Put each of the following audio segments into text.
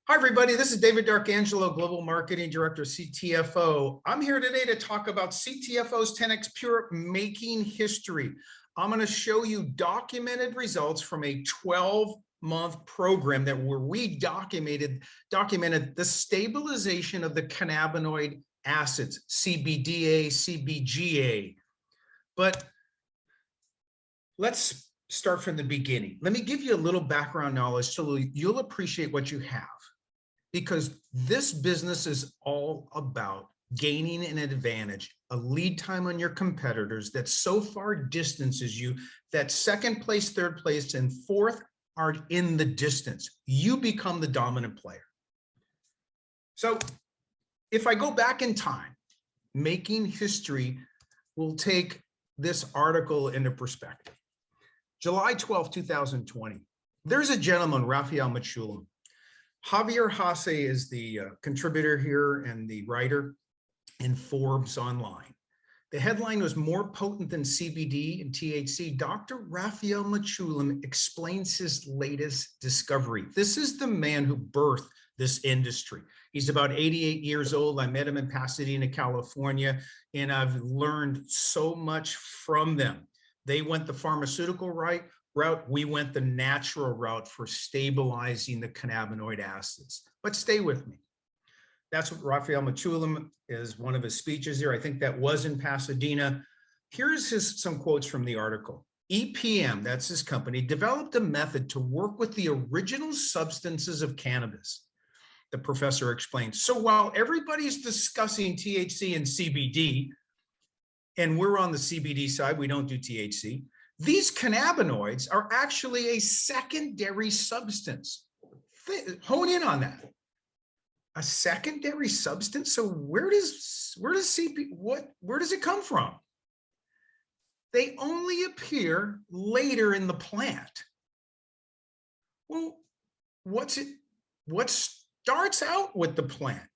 Hi, everybody. This is David D'Arcangelo, Global Marketing Director, CTFO. I'm here today to talk about CTFO's 10X Pure making history. I'm going to show you documented results from a 12-month program where we documented the stabilization of the cannabinoid acids, CBDA, CBGA. But let's start from the beginning. Let me give you a little background knowledge so you'll appreciate what you have. Because this business is all about gaining an advantage, a lead time on your competitors that so far distances you that second place, third place, and fourth are in the distance. You become the dominant player. So if I go back in time, making history will take this article into perspective. July 12, 2020, there's a gentleman, Raphael Mechoulam. Javier Hasse is the contributor here and the writer in Forbes Online. The headline was "More Potent Than CBD and THC. Dr. Raphael Mechoulam explains his latest discovery." This is the man who birthed this industry. He's about 88 years old. I met him in Pasadena, California, and I've learned so much from them. They went the pharmaceutical route. We went the natural route for stabilizing the cannabinoid acids. But stay with me. That's what Raphael Mechoulam is, one of his speeches here. I think that was in Pasadena. Here's some quotes from the article. EPM, that's his company, developed a method to work with the original substances of cannabis. The professor explained. So while everybody's discussing THC and CBD, and we're on the CBD side, we don't do THC, these cannabinoids are actually a secondary substance. Hone in on that. A secondary substance. So where does it come from? They only appear later in the plant. Well, what starts out with the plant?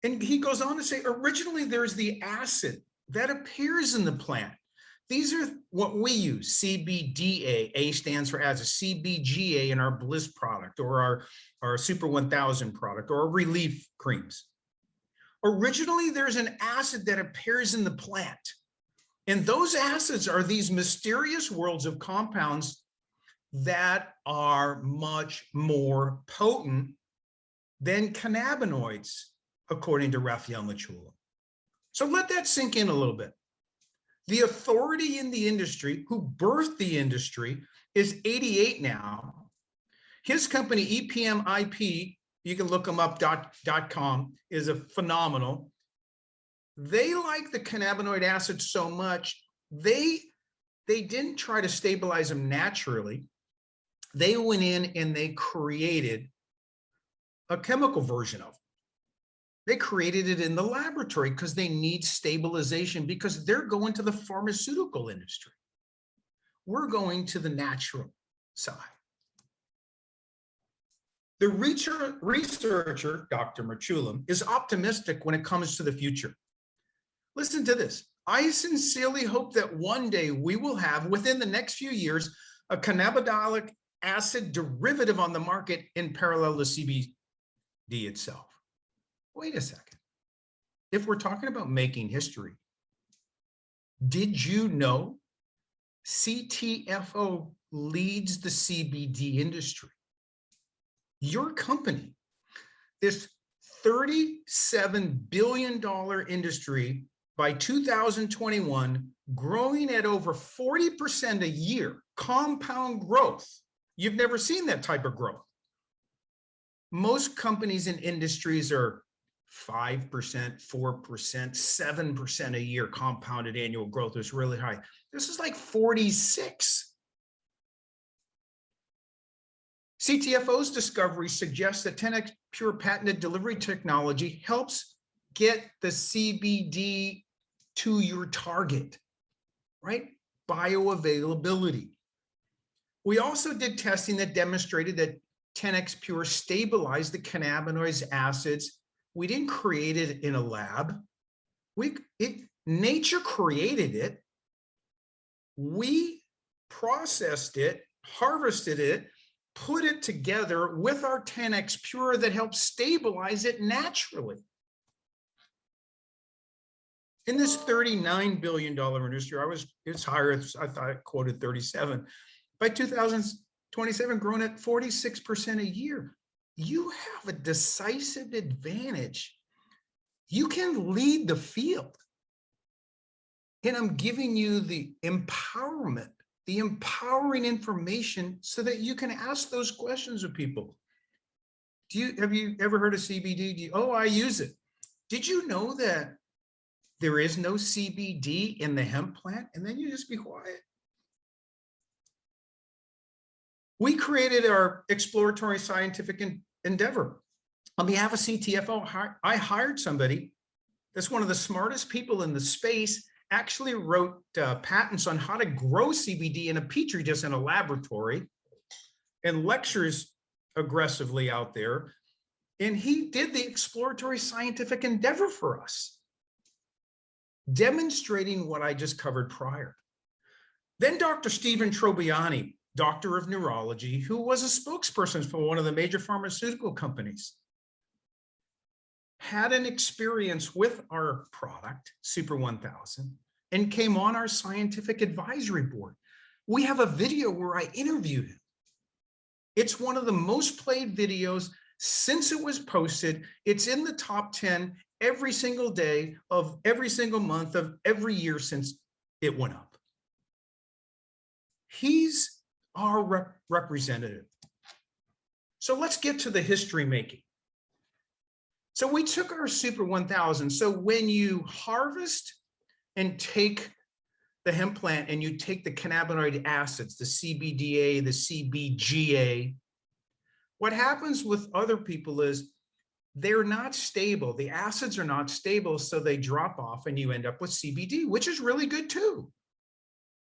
And he goes on to say, originally there's the acid that appears in the plant. These are what we use, CBDA. A stands for as a CBGA in our Bliss product or our Super 1000 product or our relief creams. Originally, there's an acid that appears in the plant. And those acids are these mysterious worlds of compounds that are much more potent than cannabinoids, according to Raphael Mechoulam. So let that sink in a little bit. The authority in the industry, who birthed the industry, is 88 now. His company, EPM IP, you can look them up, .com, is a phenomenal. They like the cannabinoid acids so much, they didn't try to stabilize them naturally. They went in and they created a chemical version of them. They created it in the laboratory because they need stabilization because they're going to the pharmaceutical industry. We're going to the natural side. The researcher, Dr. Mechoulam, is optimistic when it comes to the future. Listen to this. I sincerely hope that one day we will have, within the next few years, a cannabinoid acid derivative on the market in parallel to CBD itself. Wait a second. If we're talking about making history, did you know CTFO leads the CBD industry? Your company, this $37 billion industry by 2021, growing at over 40% a year, compound growth. You've never seen that type of growth. Most companies and industries are 5%, 4%, 7% a year compounded annual growth is really high. This is like 46. CTFO's discovery suggests that 10X Pure patented delivery technology helps get the CBD to your target, right? Bioavailability. We also did testing that demonstrated that 10X Pure stabilized the cannabinoid acids. We didn't create it in a lab. Nature created it. We processed it, harvested it, put it together with our 10X Pure that helps stabilize it naturally. In this $39 billion industry, it's higher, I thought it quoted 37. By 2027, growing at 46% a year. You have a decisive advantage. You can lead the field. And I'm giving you the empowerment, the empowering information so that you can ask those questions of people. Have you ever heard of CBD? Oh, I use it. Did you know that there is no CBD in the hemp plant? And then you just be quiet. We created our exploratory scientific endeavor. On behalf of CTFO, I hired somebody that's one of the smartest people in the space, actually wrote patents on how to grow CBD in a petri dish in a laboratory, and lectures aggressively out there. And he did the exploratory scientific endeavor for us, demonstrating what I just covered prior. Then Dr. Stephen Trobiani, doctor of neurology, who was a spokesperson for one of the major pharmaceutical companies, had an experience with our product, Super 1000, and came on our scientific advisory board. We have a video where I interviewed him. It's one of the most played videos since it was posted. It's in the top 10 every single day of every single month of every year since it went up. He's our representative. So let's get to the history making. So we took our Super 1000. So when you harvest and take the hemp plant and you take the cannabinoid acids, the CBDA, the CBGA, what happens with other people is they're not stable. The acids are not stable, so they drop off and you end up with CBD, which is really good too.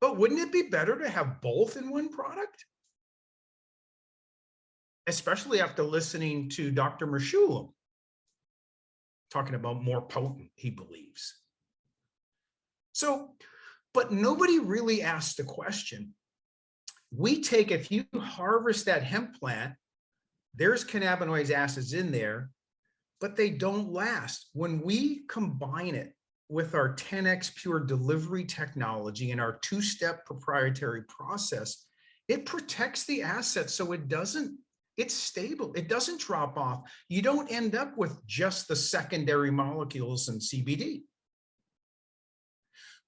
But wouldn't it be better to have both in one product? Especially after listening to Dr. Mershulam talking about more potent, he believes. So, but nobody really asked the question. If you harvest that hemp plant, there's cannabinoid acids in there, but they don't last. When we combine it with our 10X Pure delivery technology and our two-step proprietary process, it protects the asset so it's stable. It doesn't drop off. You don't end up with just the secondary molecules in CBD.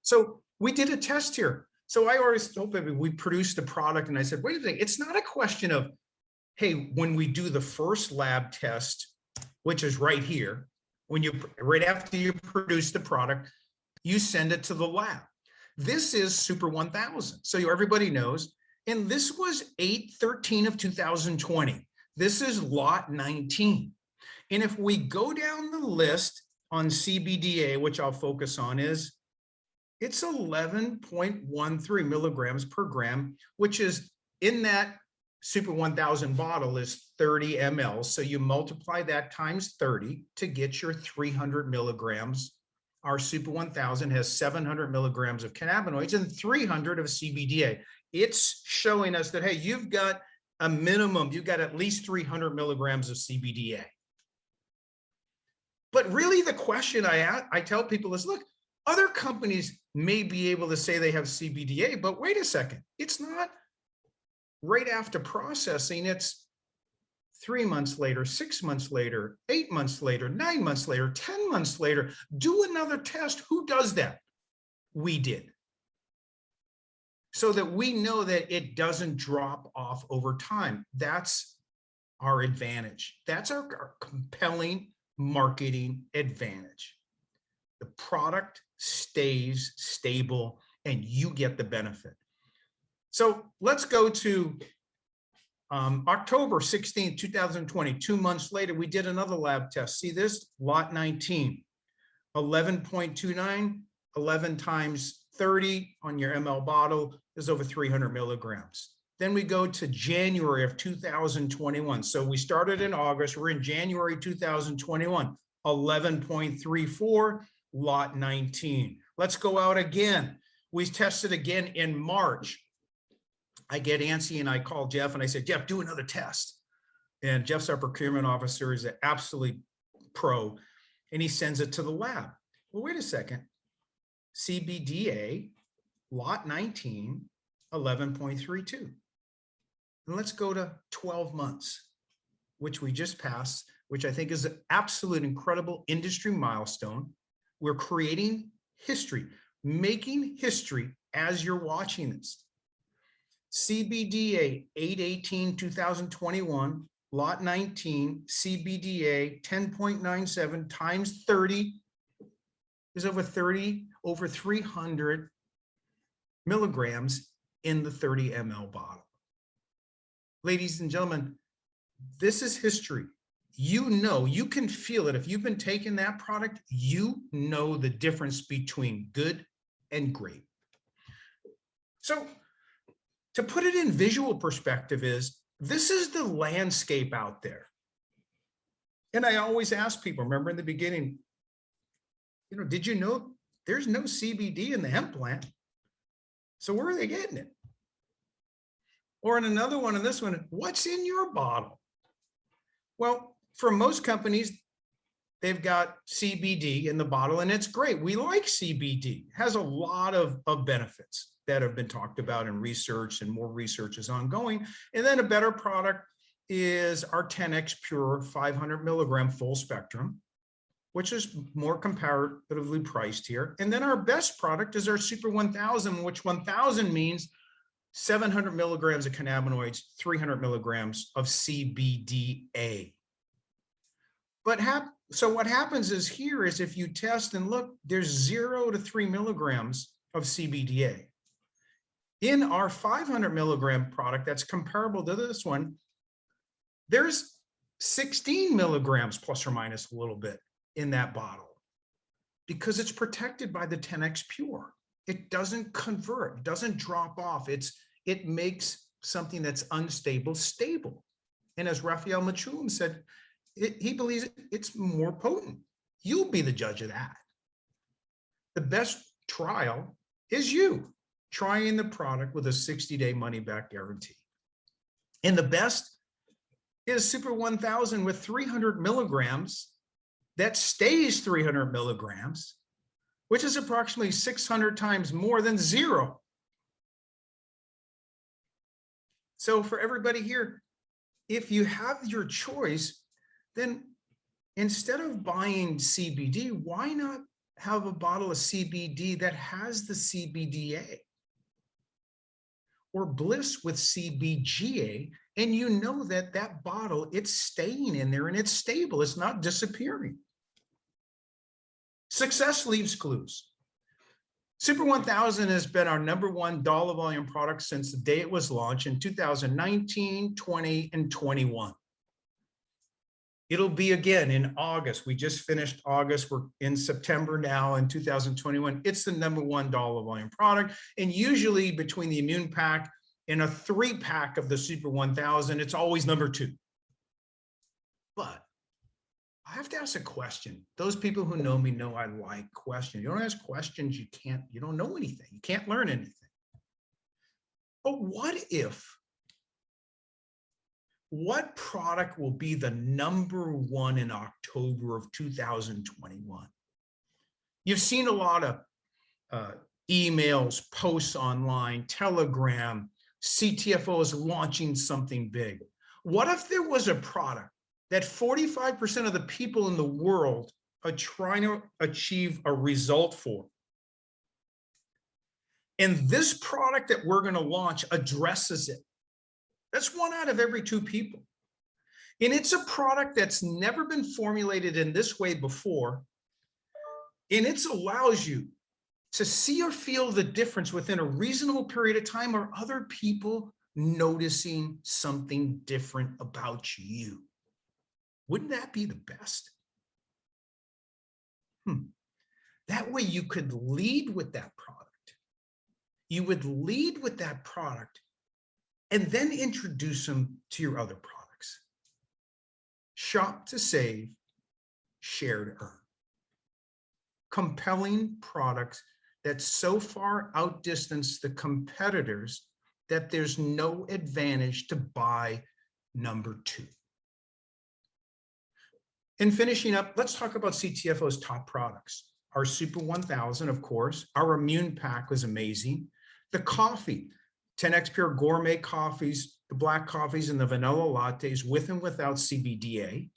So we did a test here. So I always told people, we produced a product and I said, wait a minute, it's not a question of, hey, when we do the first lab test, which is right here, right after you produce the product, you send it to the lab. This is Super 1000. So everybody knows. And this was 8/13 of 2020. This is lot 19. And if we go down the list on CBDA, which I'll focus on, it's 11.13 milligrams per gram, which is in that Super 1000 bottle is 30 ml. So you multiply that times 30 to get your 300 milligrams. Our Super 1000 has 700 milligrams of cannabinoids and 300 of CBDA. It's showing us that, hey, you've got a minimum, you've got at least 300 milligrams of CBDA. But really the question I tell people is, look, other companies may be able to say they have CBDA, but wait a second, it's not right after processing, it's 3 months later, 6 months later, 8 months later, 9 months later, 10 months later. Do another test. Who does that? We did. So that we know that it doesn't drop off over time. That's our advantage. That's our compelling marketing advantage. The product stays stable and you get the benefit. So let's go to October 16, 2020, 2 months later, we did another lab test. See this? Lot 19, 11.29, 11 times 30 on your ml bottle is over 300 milligrams. Then we go to January of 2021. So we started in August, we're in January 2021, 11.34, lot 19. Let's go out again. We tested again in March. I get antsy and I call Jeff and I said, Jeff, do another test. And Jeff's our procurement officer, is an absolutely pro, and he sends it to the lab. Well, wait a second. CBDA, lot 19, 11.32. And let's go to 12 months, which we just passed, which I think is an absolute incredible industry milestone. We're creating history, making history as you're watching this. CBDA 8/18/2021, lot 19, CBDA 10.97 times 30 is over 300 milligrams in the 30 ml bottle. Ladies and gentlemen, this is history. You know, you can feel it. If you've been taking that product, you know the difference between good and great. So to put it in visual perspective is, this is the landscape out there. And I always ask people, remember in the beginning, did you know there's no CBD in the hemp plant? So where are they getting it? Or in another one, in this one, what's in your bottle? Well, for most companies, they've got CBD in the bottle, and it's great. We like CBD. It has a lot of benefits that have been talked about in research, and more research is ongoing. And then a better product is our 10X Pure 500 milligram full spectrum, which is more comparatively priced here. And then our best product is our Super 1000, which 1000 means 700 milligrams of cannabinoids, 300 milligrams of CBDA. So what happens is here is if you test and look, there's 0 to 3 milligrams of CBDA. In our 500 milligram product that's comparable to this one, there's 16 milligrams plus or minus a little bit in that bottle, because it's protected by the 10X Pure. It doesn't convert, doesn't drop off. It makes something that's unstable stable. And as Raphael Mechoulam said, he believes it's more potent. You'll be the judge of that. The best trial is you trying the product with a 60-day money-back guarantee. And the best is Super 1000 with 300 milligrams that stays 300 milligrams, which is approximately 600 times more than 0. So for everybody here, if you have your choice, then instead of buying CBD, why not have a bottle of CBD that has the CBDA? Or Bliss with CBGA, and you know that that bottle, it's staying in there and it's stable, it's not disappearing. Success leaves clues. Super 1000 has been our #1 dollar volume product since the day it was launched in 2019, 20, and 21. It'll be again in August. We just finished August. We're in September now in 2021. It's the #1 dollar volume product. And usually between the immune pack and a 3-pack of the Super 1000, it's always #2. But I have to ask a question. Those people who know me know I like questions. You don't ask questions, you don't know anything. You can't learn anything. But what product will be the #1 in October of 2021? You've seen a lot of emails, posts online, Telegram, CTFO is launching something big. What if there was a product that 45% of the people in the world are trying to achieve a result for? And this product that we're going to launch addresses it. That's 1 out of every 2 people. And it's a product that's never been formulated in this way before. And it allows you to see or feel the difference within a reasonable period of time, or other people noticing something different about you. Wouldn't that be the best? That way you could lead with that product. You would lead with that product and then introduce them to your other products. Shop to save, share to earn. Compelling products that so far outdistance the competitors that there's no advantage to buy number 2. And finishing up, let's talk about CTFO's top products. Our Super 1000, of course. Our Immune Pack was amazing. The coffee, 10X Pure Gourmet coffees, the black coffees and the vanilla lattes with and without CBDA.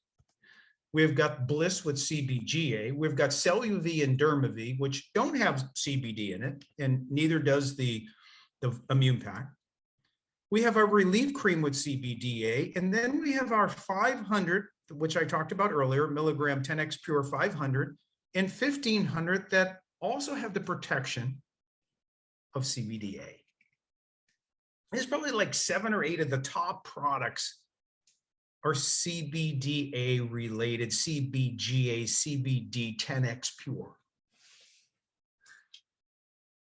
We've got Bliss with CBGA. We've got CelluV and DermaV, which don't have CBD in it, and neither does the Immune Pack. We have our Relief Cream with CBDA, and then we have our 500, which I talked about earlier, milligram 10X Pure 500, and 1500 that also have the protection of CBDA. There's probably like 7 or 8 of the top products are CBDA related, CBGA, CBD, 10X Pure.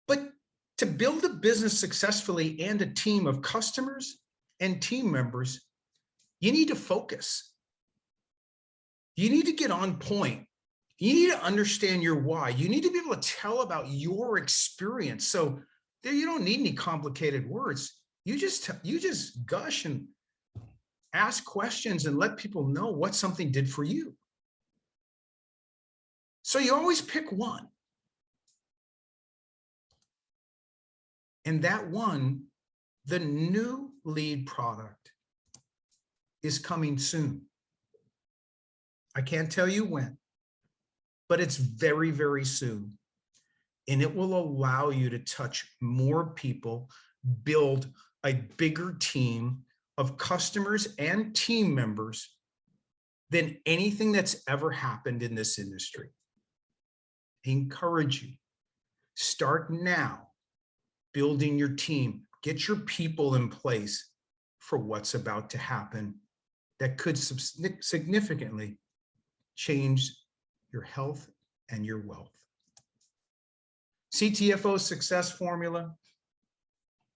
But to build a business successfully and a team of customers and team members, you need to focus. You need to get on point. You need to understand your why. You need to be able to tell about your experience. So there, you don't need any complicated words. You just gush and ask questions and let people know what something did for you. So you always pick one. And that one, the new lead product, is coming soon. I can't tell you when, but it's very, very soon. And it will allow you to touch more people, build a bigger team of customers and team members than anything that's ever happened in this industry. I encourage you, start now building your team, get your people in place for what's about to happen that could significantly change your health and your wealth. CTFO success formula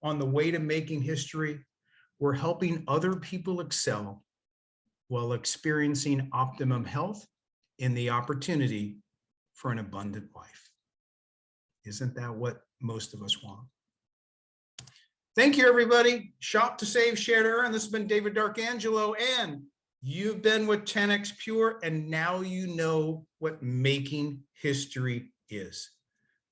on the way to making history. We're helping other people excel while experiencing optimum health and the opportunity for an abundant life. Isn't that what most of us want? Thank you, everybody. Shop to save, share to earn. This has been David D'Arcangelo, and you've been with 10X Pure, and now you know what making history is.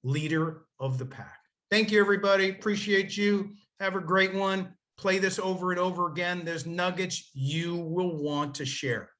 Leader of the pack. Thank you, everybody. Appreciate you. Have a great one. Play this over and over again. There's nuggets you will want to share.